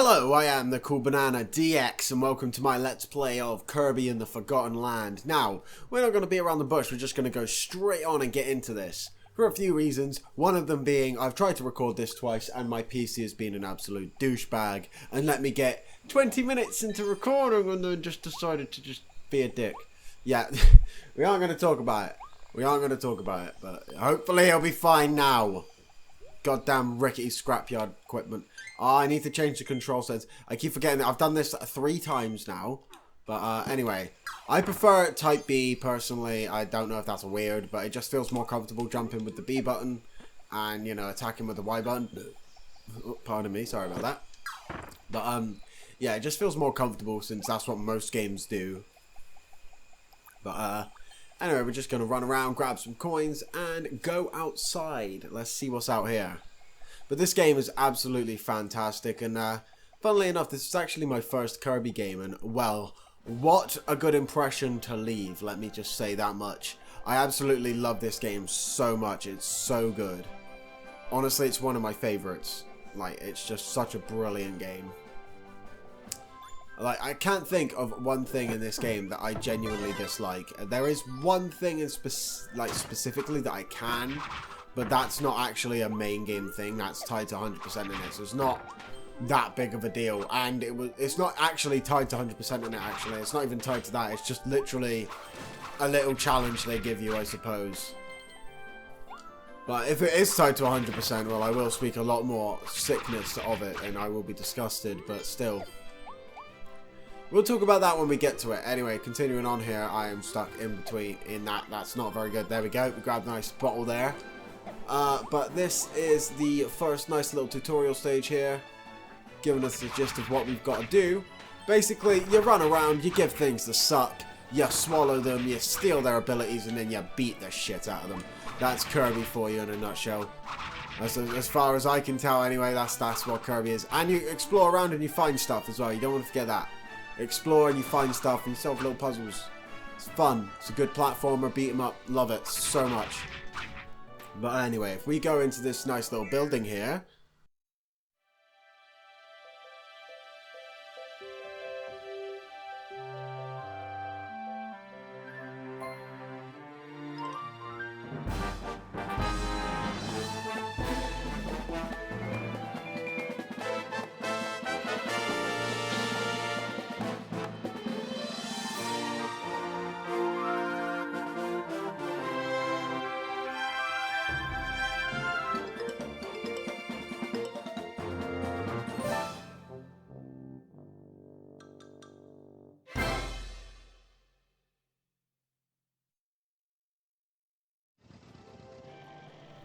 Hello, I am the Cool Banana DX and welcome to my Let's Play of Kirby in the Forgotten Land. Now, we're not going to be around the bush, we're just going to go straight on and get into this. For a few reasons, one of them being I've tried to record this twice and my PC has been an absolute douchebag and let me get 20 minutes into recording and then just decided to just be a dick. Yeah, we aren't going to talk about it. We aren't going to talk about it, but hopefully it'll be fine now. Goddamn rickety scrapyard equipment. Oh, I need to change the control settings. I keep forgetting that I've done this 3 times now. But anyway, I prefer type B personally. I don't know if that's weird, but it just feels more comfortable jumping with the B button and, you know, attacking with the Y button. Oh, pardon me, sorry about that. But yeah, it just feels more comfortable since that's what most games do. But anyway, we're just going to run around, grab some coins, and go outside. Let's see what's out here. But this game is absolutely fantastic, and funnily enough, this is actually my first Kirby game, and well, what a good impression to leave, let me just say that much. I absolutely love this game so much, it's so good. Honestly, it's one of my favorites. Like, it's just such a brilliant game. Like, I can't think of one thing in this game that I genuinely dislike. There is one thing in specifically that I can, but that's not actually a main game thing. That's tied to 100% in it, so it's not that big of a deal. And it's not actually tied to 100% in it, actually. It's not even tied to that. It's just literally a little challenge they give you, I suppose. But if it is tied to 100%, well, I will speak a lot more sickness of it, and I will be disgusted, but still. We'll talk about that when we get to it. Anyway, continuing on here, I am stuck in between that's not very good. There we go. We grabbed a nice bottle there. But this is the first nice little tutorial stage here, giving us the gist of what we've got to do. Basically, you run around, you give things the suck, you swallow them, you steal their abilities, and then you beat the shit out of them. That's Kirby for you in a nutshell. As far as I can tell, anyway, that's what Kirby is. And you explore around and you find stuff as well. You don't want to forget that. Explore and you find stuff and you solve little puzzles. It's fun. It's a good platformer. Beat 'em up. Love it so much. But anyway, if we go into this nice little building here.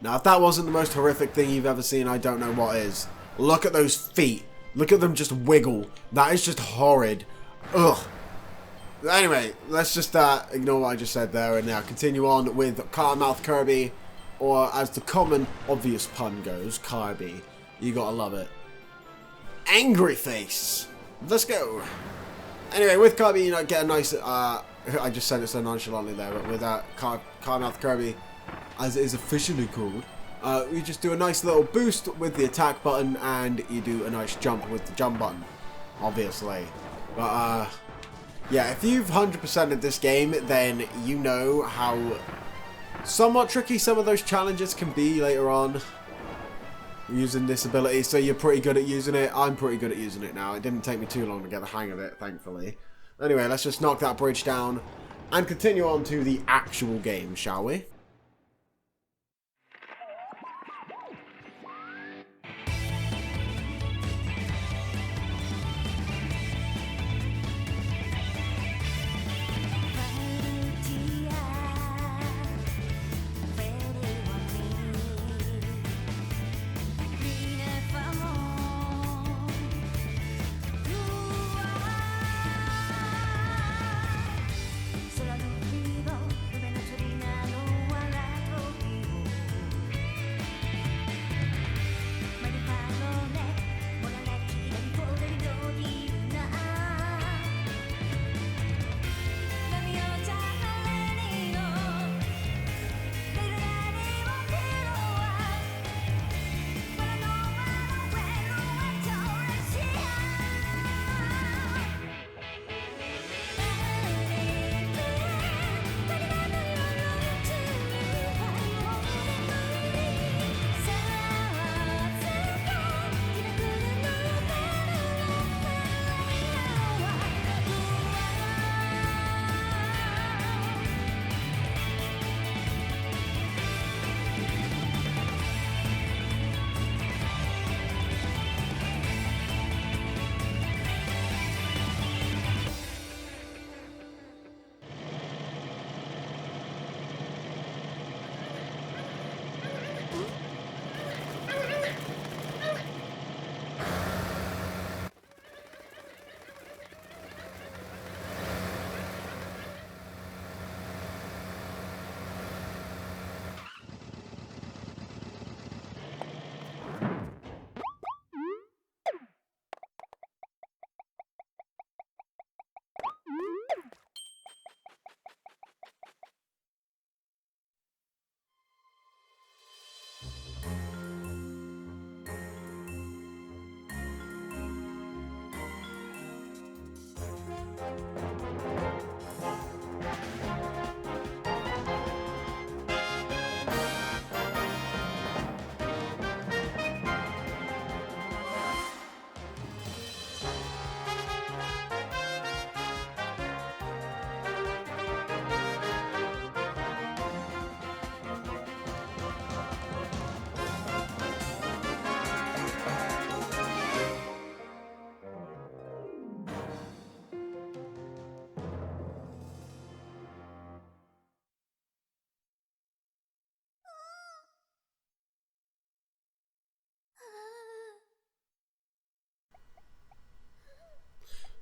Now, if that wasn't the most horrific thing you've ever seen, I don't know what is. Look at those feet. Look at them just wiggle. That is just horrid. Ugh. Anyway, let's just ignore what I just said there and now continue on with Carmouth Kirby, or as the common obvious pun goes, Kirby. You gotta love it. Angry face. Let's go. Anyway, with Kirby, you know, get a nice, I just said it so nonchalantly there, but with Carmouth Kirby, as it is officially called, you just do a nice little boost with the attack button and you do a nice jump with the jump button, obviously. But yeah, if you've 100%ed this game, then you know how somewhat tricky some of those challenges can be later on using this ability, so you're pretty good at using it. I'm pretty good at using it now. It didn't take me too long to get the hang of it, thankfully. Anyway, let's just knock that bridge down and continue on to the actual game, shall we?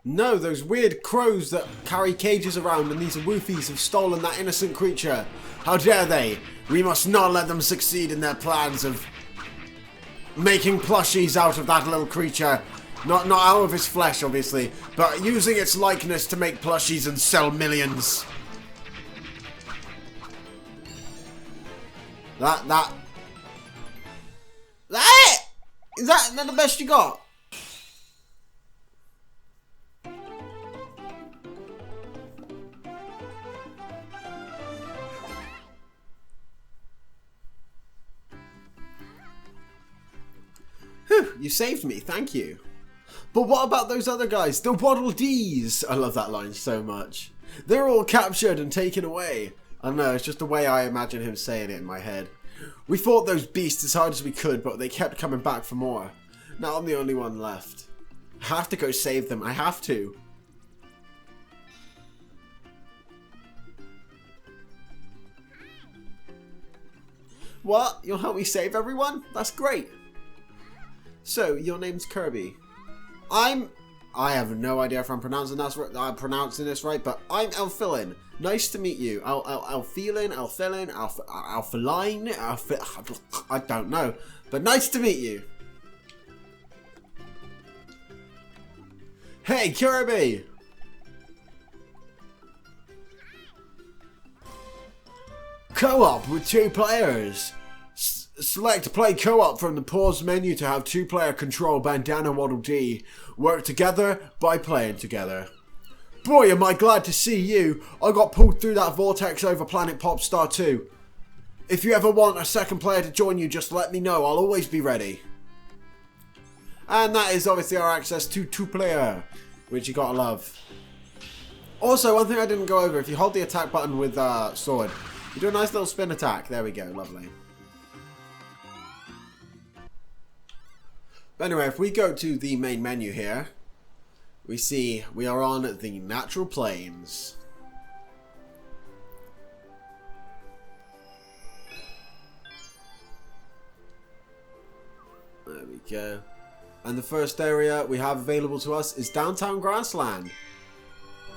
No, those weird crows that carry cages around and these woofies have stolen that innocent creature. How dare they? We must not let them succeed in their plans of making plushies out of that little creature. Not out of his flesh, obviously, but using its likeness to make plushies and sell millions. That it? Is that the best you got? Whew, you saved me, thank you. But what about those other guys, the Waddle Dees? I love that line so much. They're all captured and taken away. I don't know, it's just the way I imagine him saying it in my head. We fought those beasts as hard as we could, but they kept coming back for more. Now I'm the only one left. I have to go save them, I have to. What? You'll help me save everyone? That's great. So, your name's Kirby. I have no idea if I'm pronouncing this right, but I'm Elfilin. Nice to meet you. Elfilin, I don't know, but nice to meet you. Hey, Kirby! Co-op with 2 players. Select play co-op from the pause menu to have 2-player control Bandana Waddle Dee. Work together by playing together. Boy, am I glad to see you. I got pulled through that vortex over Planet Popstar 2. If you ever want a second player to join you, just let me know. I'll always be ready. And that is obviously our access to 2-player, which you gotta love. Also, one thing I didn't go over, if you hold the attack button with sword, you do a nice little spin attack. There we go, lovely. But anyway, if we go to the main menu here, we see we are on the natural plains. There we go. And the first area we have available to us is downtown Grassland.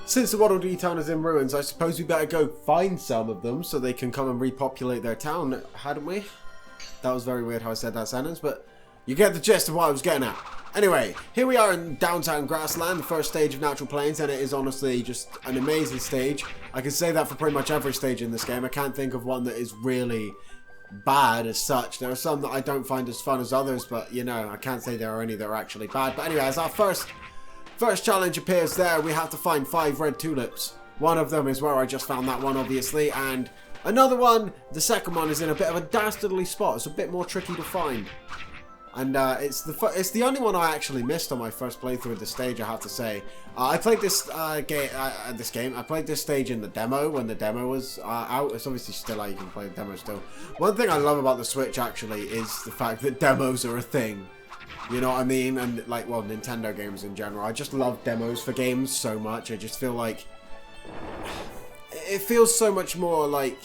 Since the Waddle Dee town is in ruins, I suppose we better go find some of them so they can come and repopulate their town, hadn't we? That was very weird how I said that sentence, but you get the gist of what I was getting at. Anyway, here we are in downtown Grassland, the first stage of Natural Plains, and it is honestly just an amazing stage. I can say that for pretty much every stage in this game. I can't think of one that is really bad as such. There are some that I don't find as fun as others, but you know, I can't say there are any that are actually bad. But anyway, as our first challenge appears there, we have to find 5 red tulips. One of them is where I just found that one, obviously, and another one, the second one, is in a bit of a dastardly spot. It's a bit more tricky to find. And it's the only one I actually missed on my first playthrough of the stage, I have to say. I played this game. I played this stage in the demo when the demo was out. It's obviously still out. You can play the demo still. One thing I love about the Switch actually is the fact that demos are a thing. You know what I mean? And like, well, Nintendo games in general. I just love demos for games so much. I just feel like it feels so much more like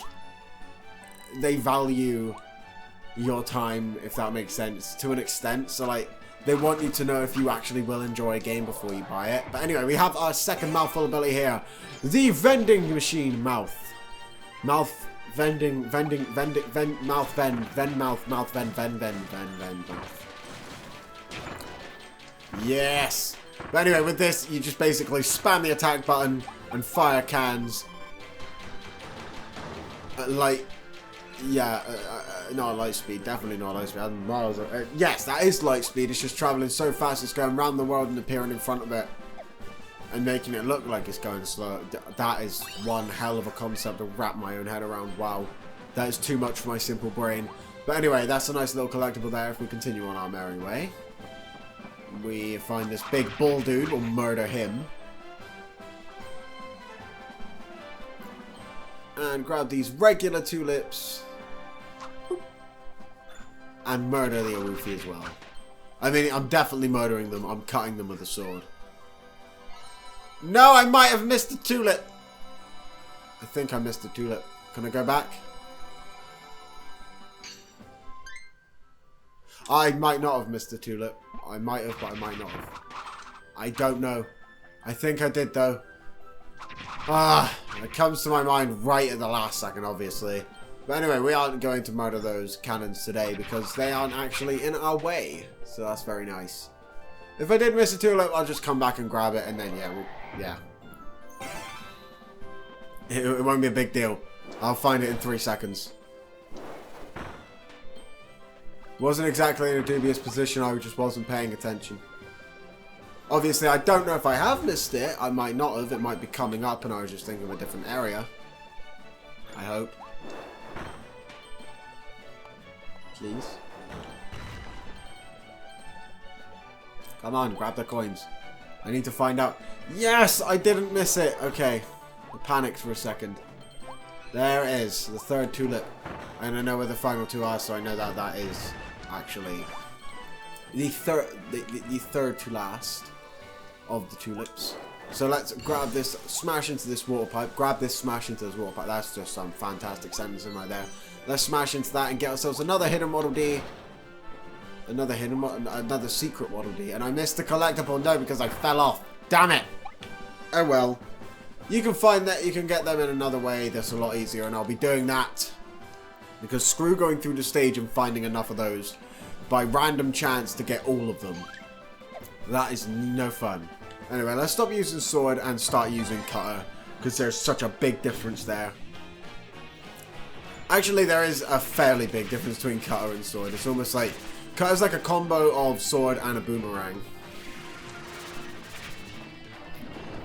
they value your time, if that makes sense, to an extent. So like, they want you to know if you actually will enjoy a game before you buy it. But anyway, we have our second mouthful ability here, the vending machine mouth vending mouth vend. Yes. But anyway, with this, you just basically spam the attack button and fire cans. Not light speed, definitely not light speed. Miles. Yes, that is light speed. It's just traveling so fast, it's going around the world and appearing in front of it and making it look like it's going slow. That is one hell of a concept to wrap my own head around. Wow, that is too much for my simple brain. But anyway, that's a nice little collectible there. If we continue on our merry way, we find this big bull dude. We'll murder him. And grab these regular tulips. And murder the Awufi as well. I mean, I'm definitely murdering them. I'm cutting them with a sword. No, I might have missed a tulip. I think I missed a tulip. Can I go back? I might not have missed a tulip. I might have, but I might not have. I don't know. I think I did, though. Ah, it comes to my mind right at the last second, obviously. But anyway, we aren't going to murder those cannons today because they aren't actually in our way. So that's very nice. If I did miss a tulip, I'll just come back and grab it, and then, yeah. It won't be a big deal. I'll find it in 3 seconds. Wasn't exactly in a dubious position, I just wasn't paying attention. Obviously, I don't know if I have missed it. I might not have. It might be coming up, and I was just thinking of a different area. I hope. Please. Come on, grab the coins. I need to find out. Yes, I didn't miss it. Okay. I panicked for a second. There it is, the third tulip. And I know where the final two are, so I know that that is actually the third to last of the tulips. So let's grab this, smash into this water pipe. Grab this, smash into this water pipe. That's just some fantastic sentencing right there. Let's smash into that and get ourselves another hidden Waddle Dee. Another secret Waddle Dee. And I missed the collectible, no, because I fell off. Damn it. Oh well. You can find that, you can get them in another way that's a lot easier, and I'll be doing that. Because screw going through the stage and finding enough of those by random chance to get all of them. That is no fun. Anyway, let's stop using sword and start using cutter, because there's such a big difference there. Actually, there is a fairly big difference between cutter and sword. It's almost like, cutter's like a combo of sword and a boomerang.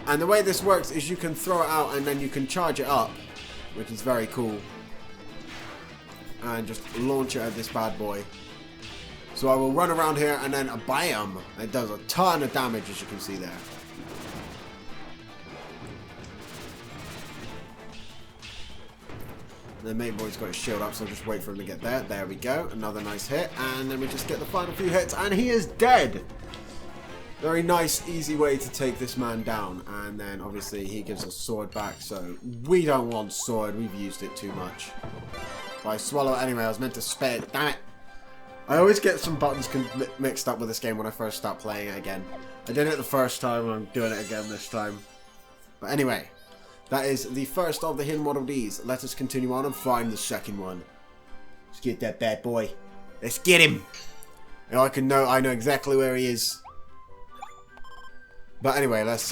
And the way this works is you can throw it out and then you can charge it up, which is very cool. And just launch it at this bad boy. So I will run around here and then bam! It does a ton of damage, as you can see there. And then main boy's got his shield up, so I'll just wait for him to get there. There we go. Another nice hit. And then we just get the final few hits and he is dead! Very nice, easy way to take this man down. And then, obviously, he gives us sword back. So, we don't want sword. We've used it too much. But I swallow it anyway. I was meant to spare it. Damn it. I always get some buttons mixed up with this game when I first start playing it again. I did it the first time, and I'm doing it again this time. But anyway, that is the first of the hidden Waddle Dees. Let us continue on and find the second one. Let's get that bad boy. Let's get him. And I know exactly where he is. But anyway, let's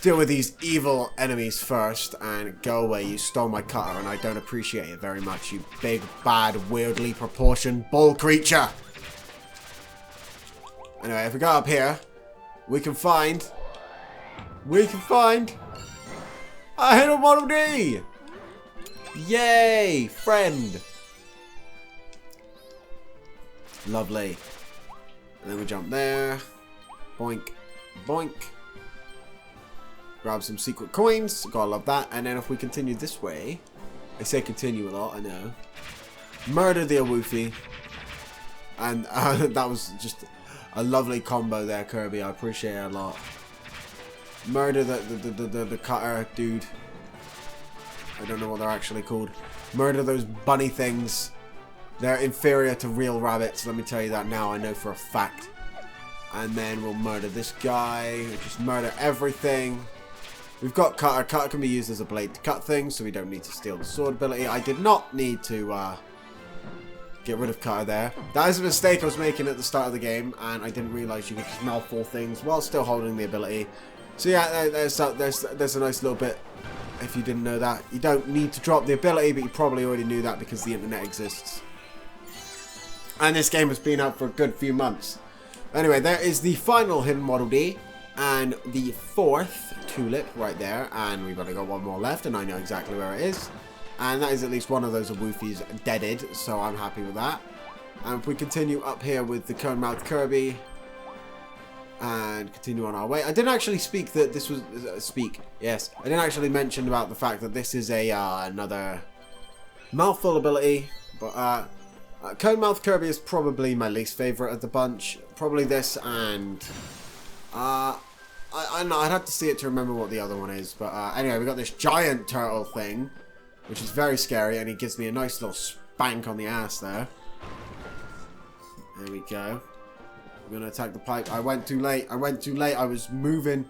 deal with these evil enemies first and go away. You stole my cutter and I don't appreciate it very much, you big, bad, weirdly proportioned bull creature. Anyway, if we go up here, we can find a hidden Waddle Dee! Yay! Friend! Lovely. And then we jump there. Boink, boink. Grab some secret coins. Gotta love that. And then if we continue this way, I say continue a lot, I know. Murder the Awoofi. And that was just a lovely combo there, Kirby. I appreciate it a lot. Murder the cutter dude. I don't know what they're actually called. Murder those bunny things. They're inferior to real rabbits. Let me tell you that now. I know for a fact. And then we'll murder this guy. We'll just murder everything. We've got cutter. Cutter can be used as a blade to cut things, so we don't need to steal the sword ability. I did not need to get rid of cutter there. That is a mistake I was making at the start of the game, and I didn't realise you could just mouthful things while still holding the ability. So yeah, there's a nice little bit. If you didn't know that, you don't need to drop the ability, but you probably already knew that because the internet exists. And this game has been out for a good few months. Anyway, there is the final hidden Waddle Dee and the fourth tulip right there, and we've only got one more left, and I know exactly where it is. And that is at least one of those Awoofis deaded, so I'm happy with that. And if we continue up here with the cone-mouthed Kirby and continue on our way, I didn't actually speak that this was yes, I didn't actually mention about the fact that this is a another mouthful ability, but cone-mouthed Kirby is probably my least favorite of the bunch. Probably this and I don't know, I'd have to see it to remember what the other one is. But anyway, we got this giant turtle thing, which is very scary, and he gives me a nice little spank on the ass there. There we go. I'm gonna attack the pipe. I went too late. I went too late. I was moving.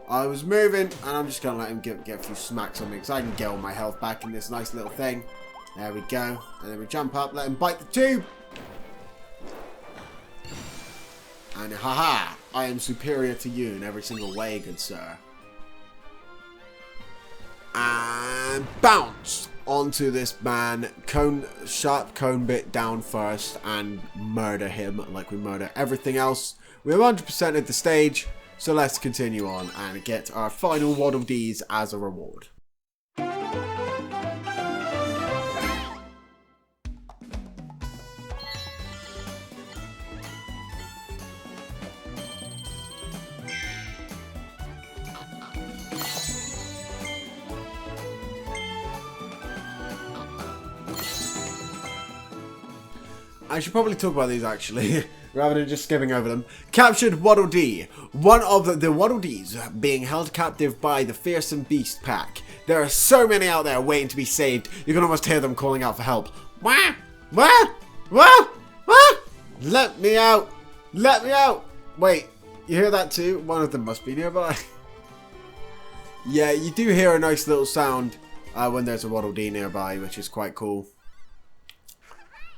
And I'm just gonna let him get a few smacks on me because I can get all my health back in this nice little thing. There we go. And then we jump up, let him bite the tube. And haha, I am superior to you in every single way, good sir. And bounce onto this man, sharp cone bit down first, and murder him like we murder everything else. We have 100%ed the stage, so let's continue on and get our final Waddle Dees as a reward. I should probably talk about these actually, rather than just skipping over them. Captured Waddle Dee. One of the Waddle Dees being held captive by the Fearsome Beast Pack. There are so many out there waiting to be saved, you can almost hear them calling out for help. Wah! Wah! Wah! Wah! Let me out! Let me out! Wait, you hear that too? One of them must be nearby. Yeah, you do hear a nice little sound when there's a Waddle Dee nearby, which is quite cool.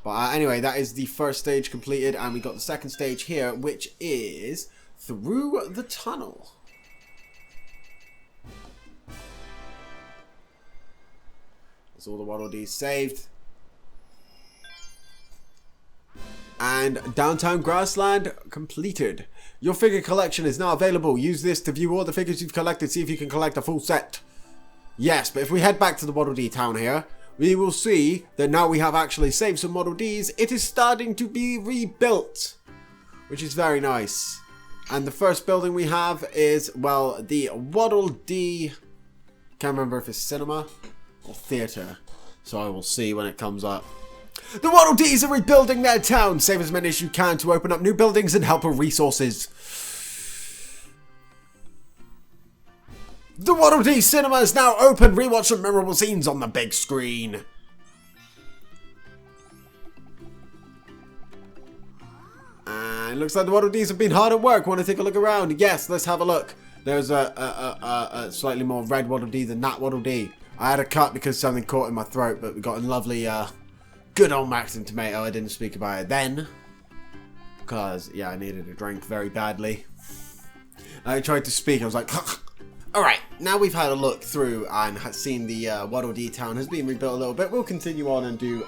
But anyway, that is the first stage completed, and we got the second stage here, which is through the tunnel. That's all the Waddle Dees saved. And downtown Grassland completed. Your figure collection is now available. Use this to view all the figures you've collected, see if you can collect a full set. Yes, but if we head back to the Waddle Dee town here, we will see that now we have actually saved some Waddle Dees. It is starting to be rebuilt, which is very nice. And the first building we have is, well, the Waddle Dee, can't remember if it's cinema or theatre, so I will see when it comes up. The Waddle Dees are rebuilding their town. Save as many as you can to open up new buildings and help with resources. The Waddle Dee cinema is now open. Rewatch some memorable scenes on the big screen. And it looks like the Waddle Dees have been hard at work. Want to take a look around? Yes, let's have a look. There's a slightly more red Waddle Dee than that Waddle Dee. I had a cut because something caught in my throat, but we got a lovely, good old Max and Tomato. I didn't speak about it then, because, yeah, I needed a drink very badly. I tried to speak. I was like... Alright, now we've had a look through and seen the Waddle Dee town has been rebuilt a little bit. We'll continue on and do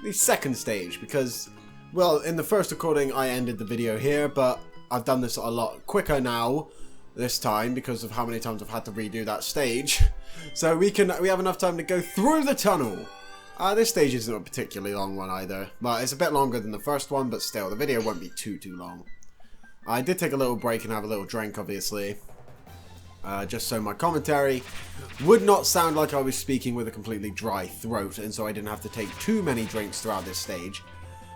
the second stage because, well, in the first recording I ended the video here, but I've done this a lot quicker now this time because of how many times I've had to redo that stage. So we have enough time to go through the tunnel. This stage isn't a particularly long one either, but it's a bit longer than the first one, but still, the video won't be too long. I did take a little break and have a little drink, obviously. Just so my commentary would not sound like I was speaking with a completely dry throat, and so I didn't have to take too many drinks throughout this stage.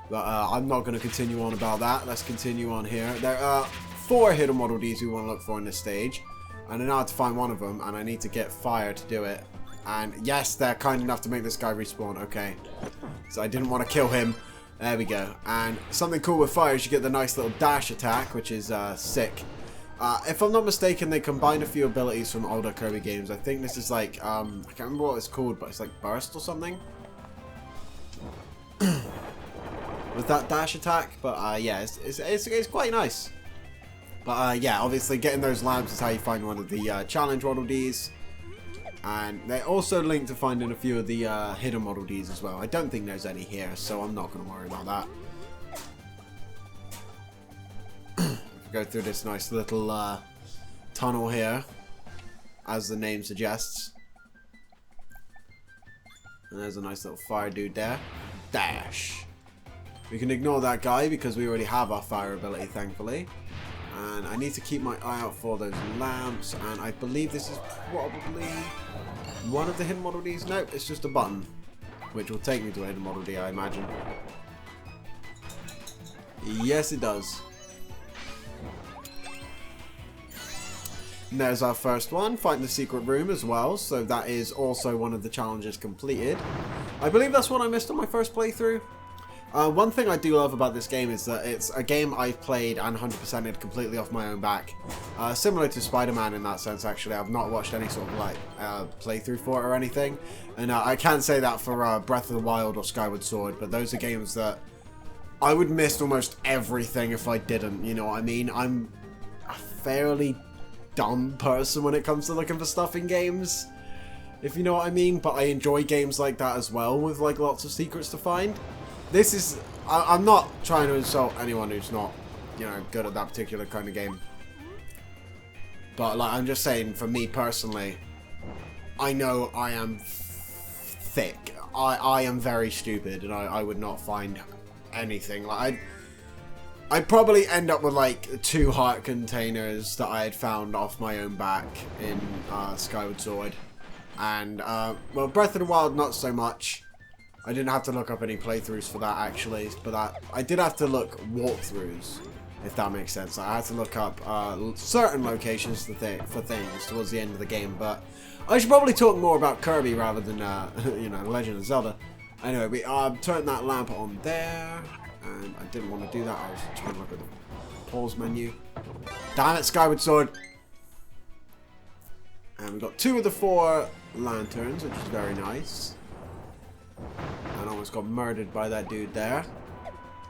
But I'm not going to continue on about that. Let's continue on here. There are 4 hidden Waddle Dees we want to look for in this stage, and I know how to find one of them, and I need to get fire to do it. And yes, they're kind enough to make this guy respawn. Okay, so I didn't want to kill him. There we go. And something cool with fire is you get the nice little dash attack, which is sick. If I'm not mistaken, they combined a few abilities from older Kirby games. I think this is like, I can't remember what it's called, but it's like Burst or something. With that dash attack, but yeah, it's quite nice. But yeah, obviously getting those lamps is how you find one of the challenge Waddle Dees. And they're also linked to finding a few of the hidden Waddle Dees as well. I don't think there's any here, so I'm not going to worry about that. Go through this nice little tunnel here, as the name suggests. And there's a nice little fire dude there. Dash. We can ignore that guy because we already have our fire ability, thankfully. And I need to keep my eye out for those lamps. And I believe this is probably one of the hidden Waddle Dees. Nope, it's just a button, which will take me to a hidden Waddle Dee, I imagine. Yes, it does. And there's our first one, find the secret room as well, so that is also one of the challenges completed. I believe that's what I missed on my first playthrough. One thing I do love about this game is that it's a game I've played and 100%ed completely off my own back. Similar to Spider-Man in that sense, actually. I've not watched any sort of like playthrough for it or anything. And I can't say that for Breath of the Wild or Skyward Sword, but those are games that I would miss almost everything if I didn't, you know what I mean? I'm a fairly dumb person when it comes to looking for stuff in games, if you know what I mean, but I enjoy games like that as well, with like lots of secrets to find. This is, I'm not trying to insult anyone who's not, you know, good at that particular kind of game. But like, I'm just saying, for me personally, I know I am thick. I am very stupid, and I would not find anything. Like, I'd probably end up with like 2 heart containers that I had found off my own back in Skyward Sword. And, well, Breath of the Wild, not so much. I didn't have to look up any playthroughs for that, actually, but I did have to look walkthroughs, if that makes sense. I had to look up certain locations for things towards the end of the game, but I should probably talk more about Kirby rather than, you know, Legend of Zelda. Anyway, we turned that lamp on there, and I didn't want to do that. I was trying to look at the pause menu. Damn it, Skyward Sword! And we got 2 of the 4 lanterns, which is very nice. And almost got murdered by that dude there.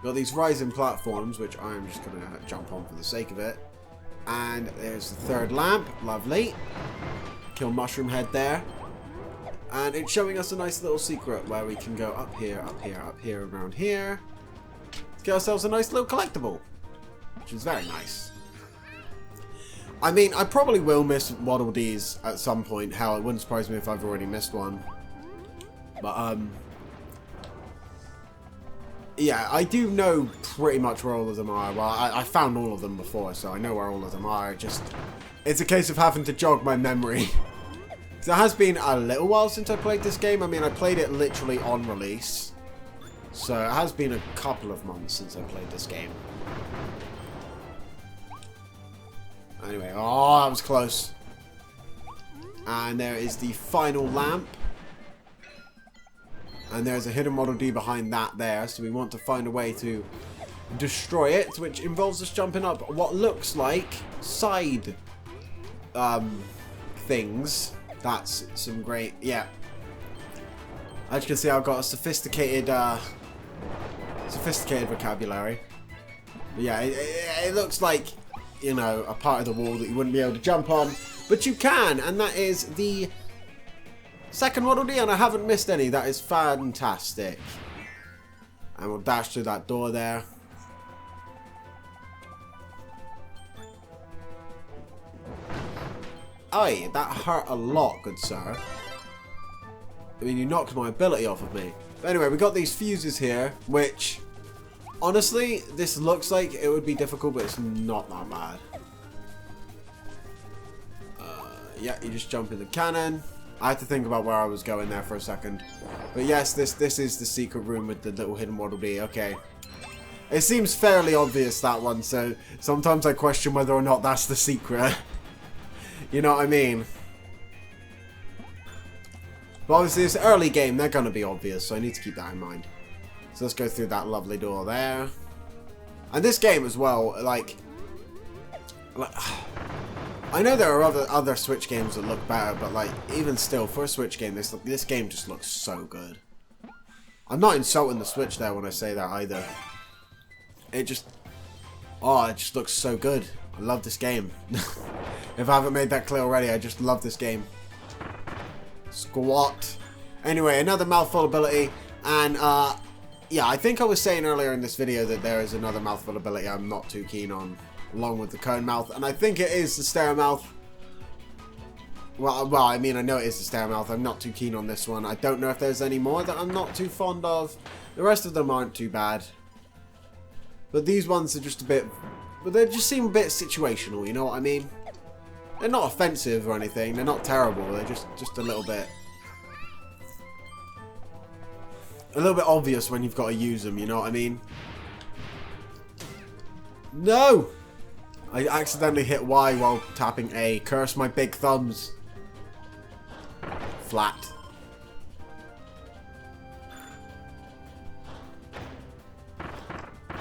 Got these rising platforms, which I'm just going to jump on for the sake of it. And there's the 3rd lamp. Lovely. Kill Mushroom Head there. And it's showing us a nice little secret where we can go up here, up here, up here, around here. Let's get ourselves a nice little collectible, which is very nice. I mean, I probably will miss Waddle Dees at some point. Hell, it wouldn't surprise me if I've already missed one. But, yeah, I do know pretty much where all of them are. Well, I found all of them before, so I know where all of them are. It's a case of having to jog my memory. So it has been a little while since I played this game. I mean, I played it literally on release. So it has been a couple of months since I played this game. Anyway, oh, that was close. And there is the final lamp. And there's a hidden Waddle Dee behind that there. So we want to find a way to destroy it, which involves us jumping up what looks like side things. That's some great, yeah. As you can see, I've got a sophisticated vocabulary. But yeah, it looks like, you know, a part of the wall that you wouldn't be able to jump on, but you can, and that is the 2nd Waddle Dee, and I haven't missed any. That is fantastic. And we'll dash through that door there. Aye, that hurt a lot, good sir. I mean, you knocked my ability off of me. But anyway, we got these fuses here, which, honestly, this looks like it would be difficult, but it's not that bad. Yeah, you just jump in the cannon. I had to think about where I was going there for a second. But yes, this is the secret room with the little hidden Waddle Dee. Okay. It seems fairly obvious, that one, so sometimes I question whether or not that's the secret. You know what I mean? But obviously it's an early game, they're going to be obvious, so I need to keep that in mind. So let's go through that lovely door there. And this game as well, like I know there are other Switch games that look better, but like, even still, for a Switch game, this game just looks so good. I'm not insulting the Switch there when I say that either. It just looks so good. I love this game. If I haven't made that clear already, I just love this game. Squat. Anyway, another mouthful ability, and yeah, I think I was saying earlier in this video that there is another mouthful ability I'm not too keen on, along with the cone mouth, and I think it is the stare mouth. Well, I mean, I know it is the stare mouth. I'm not too keen on this one. I don't know if there's any more that I'm not too fond of. The rest of them aren't too bad, but these ones are just a bit. But they just seem a bit situational, you know what I mean? They're not offensive or anything. They're not terrible. They're just a little bit obvious when you've got to use them, you know what I mean? No! I accidentally hit Y while tapping A. Curse my big thumbs. Flat.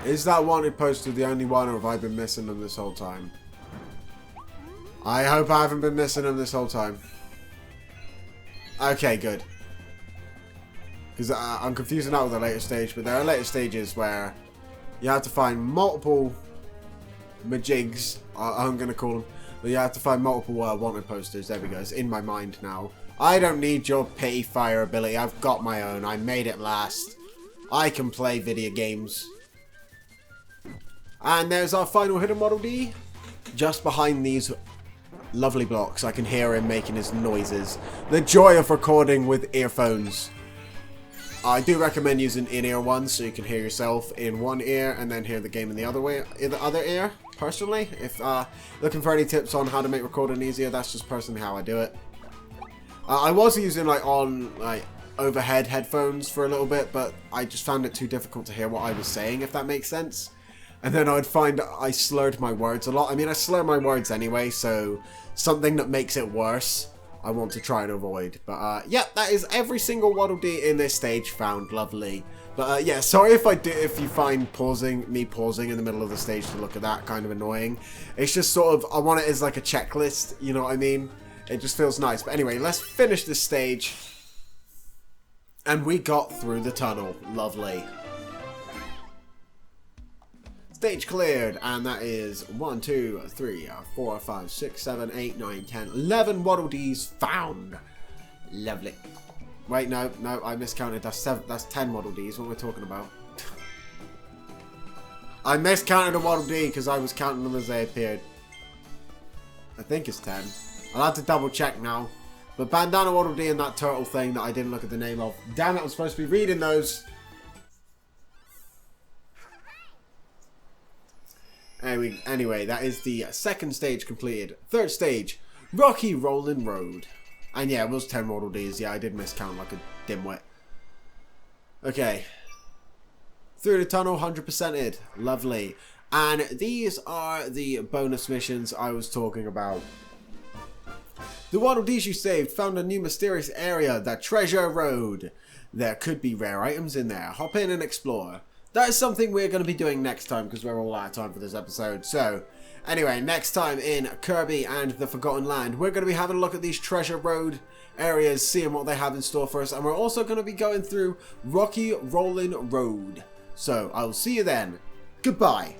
Is that wanted poster the only one, or have I been missing them this whole time? I hope I haven't been missing them this whole time. Okay, good. Because I'm confusing out with the later stage, but there are later stages where you have to find multiple majigs, I'm going to call them. But you have to find multiple wanted posters. There we go. It's in my mind now. I don't need your pity fire ability. I've got my own. I made it last. I can play video games. And there's our final hidden Waddle Dee. Just behind these lovely blocks, I can hear him making his noises. The joy of recording with earphones. I do recommend using in-ear ones so you can hear yourself in one ear and then hear the game in the other ear, personally. If looking for any tips on how to make recording easier, that's just personally how I do it. I was using overhead headphones for a little bit, but I just found it too difficult to hear what I was saying, if that makes sense. And then I'd find I slurred my words a lot. I mean, I slur my words anyway, so something that makes it worse, I want to try and avoid. But yeah, that is every single Waddle Dee in this stage found. Lovely. But yeah, sorry if you find me pausing in the middle of the stage to look at that kind of annoying. It's just sort of, I want it as like a checklist, you know what I mean? It just feels nice. But anyway, let's finish this stage. And we got through the tunnel. Lovely. Stage cleared, and that is 1, 2, 3, 4, 5, 6, 7, 8, 9, 10, 11 Waddle Dees found. Lovely. Wait, no, I miscounted. That's 10 Waddle Dees. What am I talking about? I miscounted a Waddle Dee because I was counting them as they appeared. I think it's 10. I'll have to double check now. But Bandana Waddle Dee and that turtle thing that I didn't look at the name of. Damn it, I'm supposed to be reading those. Anyway, that is the second stage completed. Third stage, Rocky Rolling Road. And yeah, it was 10 Waddle Dees. Yeah, I did miscount like a dimwit. Okay. Through the tunnel, 100%ed. Lovely. And these are the bonus missions I was talking about. The Waddle Dees you saved found a new mysterious area, the Treasure Road. There could be rare items in there. Hop in and explore. That is something we're going to be doing next time because we're all out of time for this episode. So, anyway, next time in Kirby and the Forgotten Land, we're going to be having a look at these Treasure Road areas, seeing what they have in store for us. And we're also going to be going through Rocky Rolling Road. So, I will see you then. Goodbye.